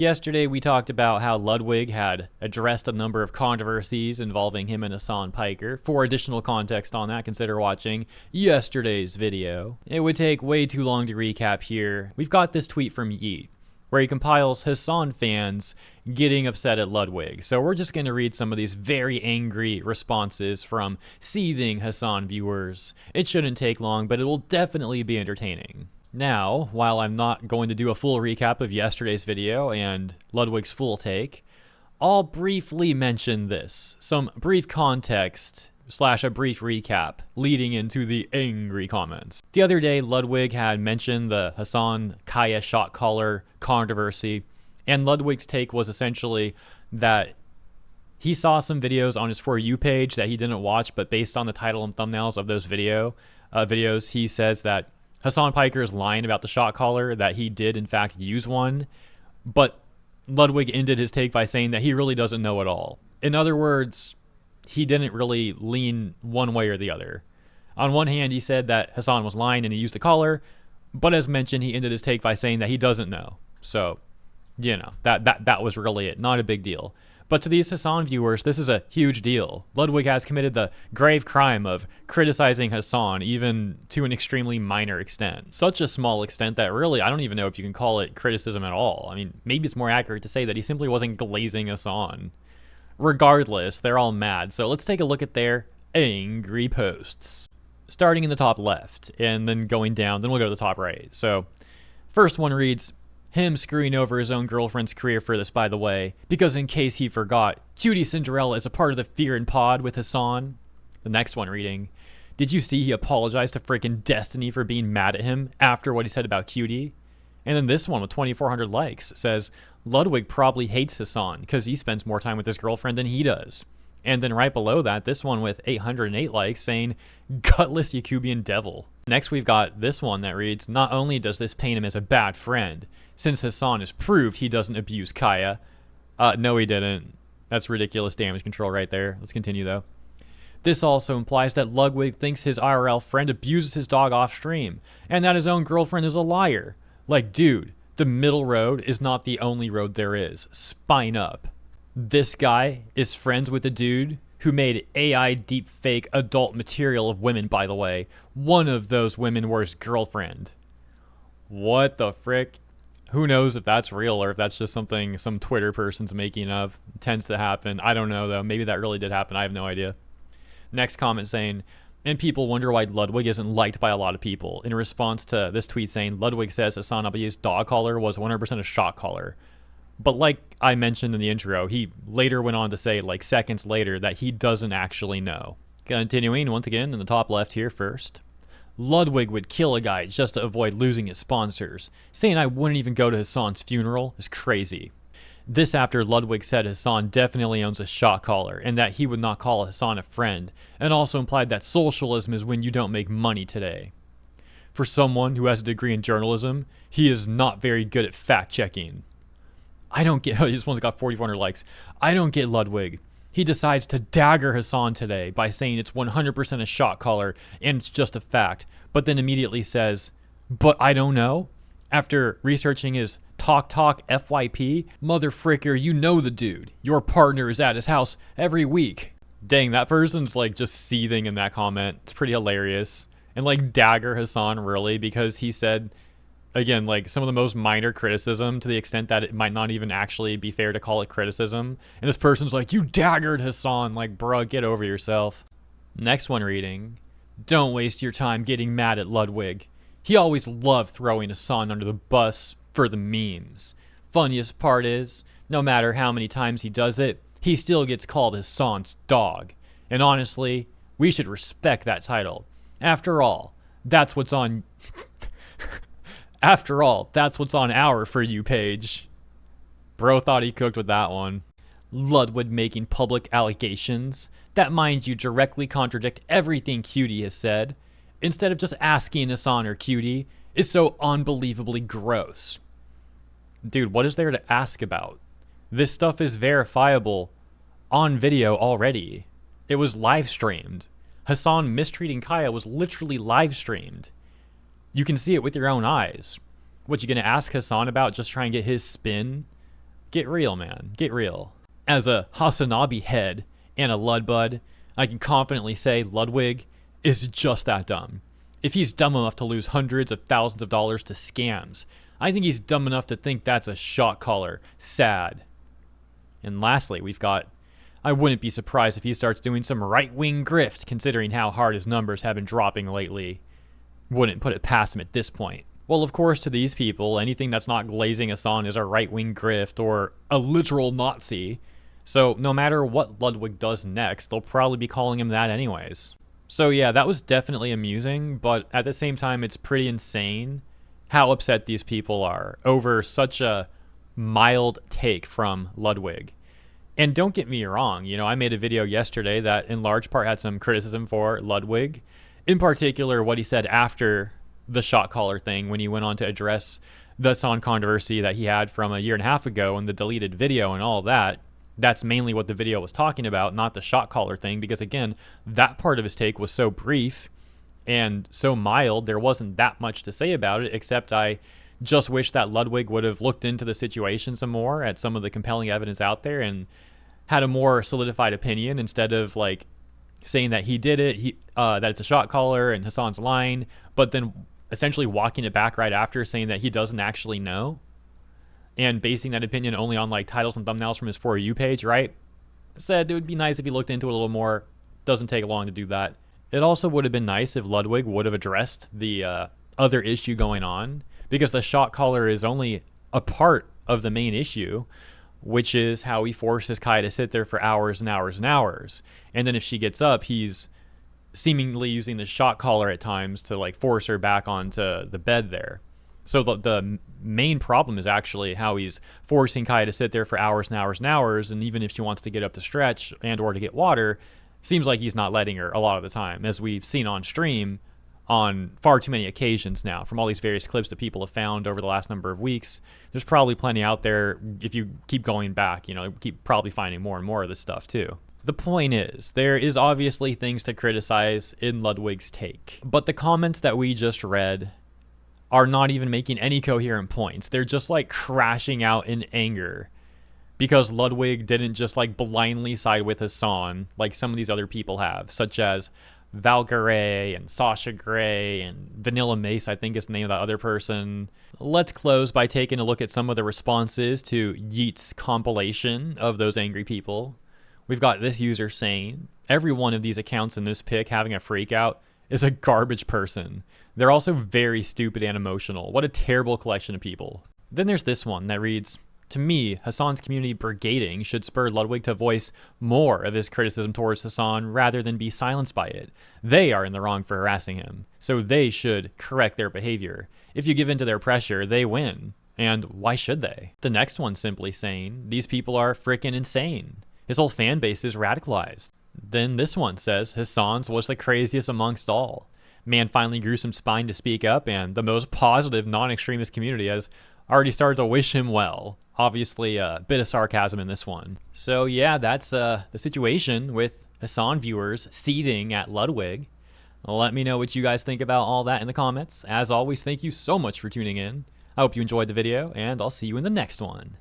Yesterday, we talked about how Ludwig had addressed a number of controversies involving him and Hasan Piker. For additional context on that, consider watching yesterday's video. It would take way too long to recap here. We've got this tweet from Yeet, where he compiles Hasan fans getting upset at Ludwig. So we're just going to read some of these very angry responses from seething Hasan viewers. It shouldn't take long, but it will definitely be entertaining. Now, while I'm not going to do a full recap of yesterday's video and Ludwig's full take, I'll briefly mention this. Some brief context / a brief recap leading into the angry comments. The other day, Ludwig had mentioned the Hasan Kaya shot caller controversy, and Ludwig's take was essentially that he saw some videos on his For You page that he didn't watch, but based on the title and thumbnails of those videos, he says that Hasan Piker is lying about the shot caller, that he did in fact use one, but Ludwig ended his take by saying that he really doesn't know at all. In other words, he didn't really lean one way or the other. On one hand, he said that Hasan was lying and he used the collar, but as mentioned, he ended his take by saying that he doesn't know. So, you know, that was really it. Not a big deal. But to these Hasan viewers, this is a huge deal. Ludwig has committed the grave crime of criticizing Hasan, even to an extremely minor extent. Such a small extent that really, I don't even know if you can call it criticism at all. I mean, maybe it's more accurate to say that he simply wasn't glazing Hasan. Regardless, they're all mad. So let's take a look at their angry posts. Starting in the top left, and then going down, then we'll go to the top right. So, first one reads, him screwing over his own girlfriend's career for this, by the way, because in case he forgot, Cutie Cinderella is a part of the Fear and Pod with Hasan. The next one reading, did you see he apologized to freaking Destiny for being mad at him after what he said about Cutie? And then this one with 2,400 likes says, Ludwig probably hates Hasan because he spends more time with his girlfriend than he does. And then right below that, this one with 808 likes saying, gutless Yakubian devil. Next, we've got this one that reads, not only does this paint him as a bad friend, since Hasan has proved he doesn't abuse Kaya. No, he didn't. That's ridiculous damage control right there. Let's continue, though. This also implies that Ludwig thinks his IRL friend abuses his dog off stream, and that his own girlfriend is a liar. Like, dude, the middle road is not the only road there is. Spine up. This guy is friends with a dude who made AI deepfake adult material of women, by the way. One of those women were his girlfriend. What the frick? Who knows if that's real or if that's just something some Twitter person's making up. It tends to happen. I don't know, though. Maybe that really did happen. I have no idea. Next comment saying, and people wonder why Ludwig isn't liked by a lot of people. In response to this tweet saying, Ludwig says Hasan Abi's dog collar was 100% a shot collar. But like I mentioned in the intro, he later went on to say, like seconds later, that he doesn't actually know. Continuing, once again, in the top left here first. Ludwig would kill a guy just to avoid losing his sponsors. Saying I wouldn't even go to Hasan's funeral is crazy. This after Ludwig said Hasan definitely owns a shot caller and that he would not call Hasan a friend, and also implied that socialism is when you don't make money today. For someone who has a degree in journalism, he is not very good at fact-checking. I don't get, this one's got 4,400 likes. I don't get Ludwig. He decides to dagger Hasan today by saying it's 100% a shot caller and it's just a fact, but then immediately says, but I don't know? After researching his Talk FYP, mother fricker, you know the dude. Your partner is at his house every week. Dang, that person's like just seething in that comment. It's pretty hilarious. And like dagger Hasan really, because he said, again, like some of the most minor criticism to the extent that it might not even actually be fair to call it criticism. And this person's like, you daggered Hasan. Like, bruh, get over yourself. Next one reading, don't waste your time getting mad at Ludwig. He always loved throwing Hasan under the bus for the memes. Funniest part is, no matter how many times he does it, he still gets called Hasan's dog. And honestly, we should respect that title. After all, that's what's on... After all, that's what's on our For You page. Bro thought he cooked with that one. Ludwig making public allegations that, mind you, directly contradict everything Cutie has said, instead of just asking Hasan or Cutie, is so unbelievably gross. Dude, what is there to ask about? This stuff is verifiable on video already. It was live streamed. Hasan mistreating Kaya was literally live streamed. You can see it with your own eyes. What, you gonna ask Hasan about just try and get his spin Get real, man. Get real. As a Hasanabi head and a Ludbud, I can confidently say Ludwig is just that dumb. If he's dumb enough to lose hundreds of thousands of dollars to scams, I think he's dumb enough to think that's a shot caller. Sad. And lastly, we've got, I wouldn't be surprised if he starts doing some right-wing grift, considering how hard his numbers have been dropping lately. Wouldn't put it past him at this point. Well, of course, to these people, anything that's not glazing Hasan is a right-wing grift or a literal Nazi. So no matter what Ludwig does next, they'll probably be calling him that anyways. So yeah, that was definitely amusing, but at the same time, it's pretty insane how upset these people are over such a mild take from Ludwig. And don't get me wrong, you know, I made a video yesterday that in large part had some criticism for Ludwig. In particular, what he said after the shot caller thing when he went on to address the Hasan controversy that he had from 1.5 years ago and the deleted video and all that. That's mainly what the video was talking about, not the shot caller thing, because again, that part of his take was so brief and so mild, there wasn't that much to say about it, except I just wish that Ludwig would have looked into the situation some more at some of the compelling evidence out there and had a more solidified opinion instead of like saying that he did it, that it's a shot caller and Hasan's lying, but then essentially walking it back right after, saying that he doesn't actually know and basing that opinion only on like titles and thumbnails from his For You page, right? Said it would be nice if he looked into it a little more. Doesn't take long to do that. It also would have been nice if Ludwig would have addressed the other issue going on, because the shot caller is only a part of the main issue, which is how he forces Kai to sit there for hours and hours and hours. And then if she gets up, he's seemingly using the shot caller at times to like force her back onto the bed there. So the main problem is actually how he's forcing Kai to sit there for hours and hours and hours, and even if she wants to get up to stretch and or to get water, seems like he's not letting her a lot of the time, as we've seen on stream on far too many occasions now from all these various clips that people have found over the last number of weeks. There's probably plenty out there if you keep going back, you know, keep probably finding more and more of this stuff too. The point is, there is obviously things to criticize in Ludwig's take, but the comments that we just read are not even making any coherent points. They're just like crashing out in anger because Ludwig didn't just like blindly side with Hasan like some of these other people have, such as Valkyrie and Sasha Grey and Vanilla Mace, I think is the name of that other person. Let's close by taking a look at some of the responses to Yeet's compilation of those angry people. We've got this user saying, every one of these accounts in this pic having a freak out is a garbage person. They're also very stupid and emotional. What a terrible collection of people. Then there's this one that reads, to me, Hasan's community brigading should spur Ludwig to voice more of his criticism towards Hasan rather than be silenced by it. They are in the wrong for harassing him, so they should correct their behavior. If you give in to their pressure, they win. And why should they? The next one's simply saying, these people are freaking insane. His whole fan base is radicalized. Then this one says, Hasan's was the craziest amongst all. Man finally grew some spine to speak up, and the most positive non-extremist community has already started to wish him well. Obviously, a bit of sarcasm in this one. So yeah, that's the situation with Hasan viewers seething at Ludwig. Let me know what you guys think about all that in the comments. As always, thank you so much for tuning in. I hope you enjoyed the video, and I'll see you in the next one.